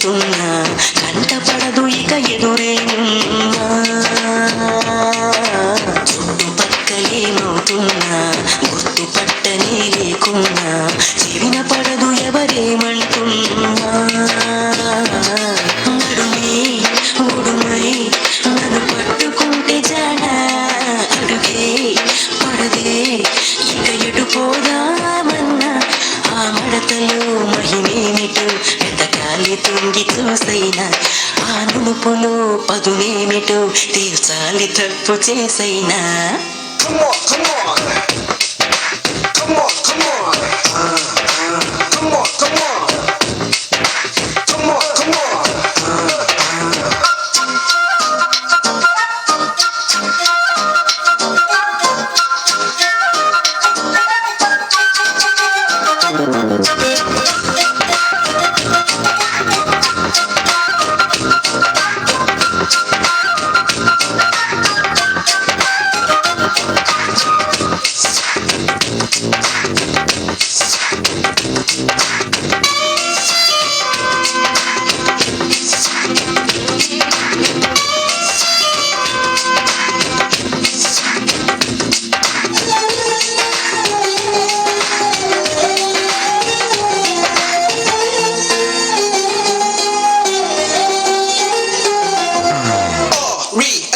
వెళుతున్నా కంటపడదు ఇక ఎదురేనున్నా చుట్టుపక్కలేమవుతున్నా గుర్తుపట్టనే లేకున్నా చెవిన పడదు ఎవరేమంటున్నా నడుమే ఉడుమై నన్ను పట్టుకుంటే జానా అడుగే పడదే ఇక ఎటు పోదామన్నా ఆ మడతలో మహిమేమిటో వెతకాలి తుంగి చూసైనా ఆ నునుపులో పదునేమిటో తీర్చాలి తప్పు చేసైనా Come on, come on. Come on, come on. Come on, come on. Come on, come on.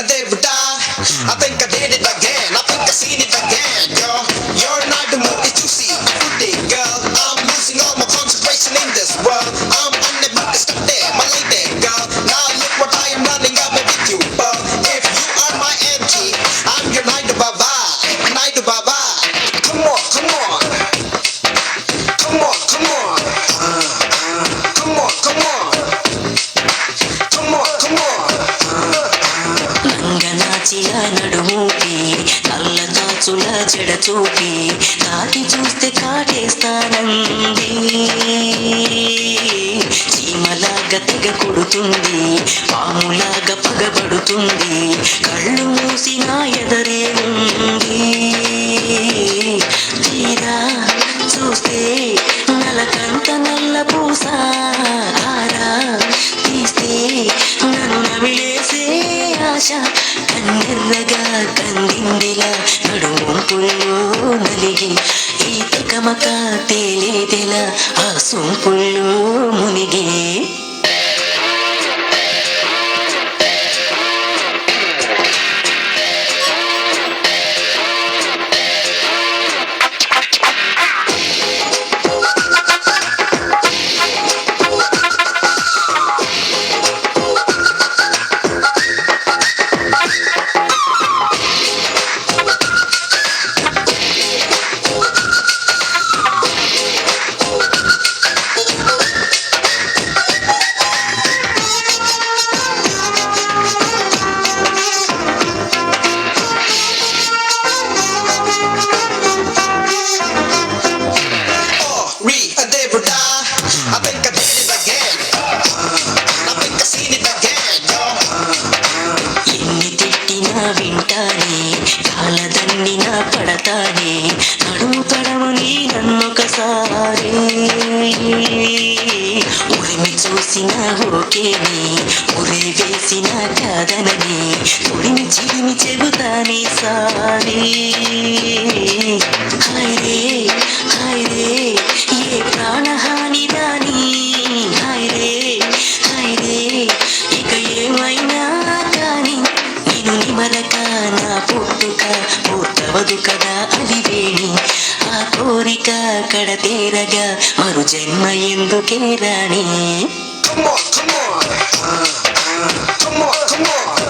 I think I did it again. I think I seen it again, girl. You're not the movie you see. Pretty girl, I'm losing all my concentration in this world. I'm unable to stop there, my lady girl. Now look what I am running up with you, but if you are my MG, I'm your Naidu Baba, Naidu Baba. Come on, come on, come on, come on, come on, come on, come on, come on. లంగనాచిల నడుమూపి నల్ల దాచుల జడ చూపి తాకి చూస్తే కాటేస్తానంది చీమలాగా తెగ కొడుతుంది పాములాగా పగబడుతుంది కళ్ళు మూసి నా ఎదరే ఉంది తీరా చూస్తే నలకంత నల్ల పూస ఆరా తీస్తే నన్ను నమిలేసే ఆశ కన్నెర్రగా కందిందిలా నడుముంపుల్లో నలిగి ఈ తికమక తేలేదెలా ఆ సొంపుల్లో మునిగి I think I did it again. I think I seen it again, girl. ఎన్ని తిట్టినా వింటానే కాలదన్నినా పడతానే నడుము తడమని నన్నొకసారి ఉరిమి చూసిన ఓకేని ఉరి వేసిన కాదనని ఉరిమి చిరిమి చెబుతానే సారీ హైరే హైరే ఏ ప్రాణహాని దాని హైరే హైరే ఇక ఏమైనా కానీ నేను నిమలక నా పుట్టుక పూర్తవదు కదా అలివేణి ఆ కోరిక కడతేరగా మరు జన్మ ఎందుకే రాణి Come on, come on, come on, come on.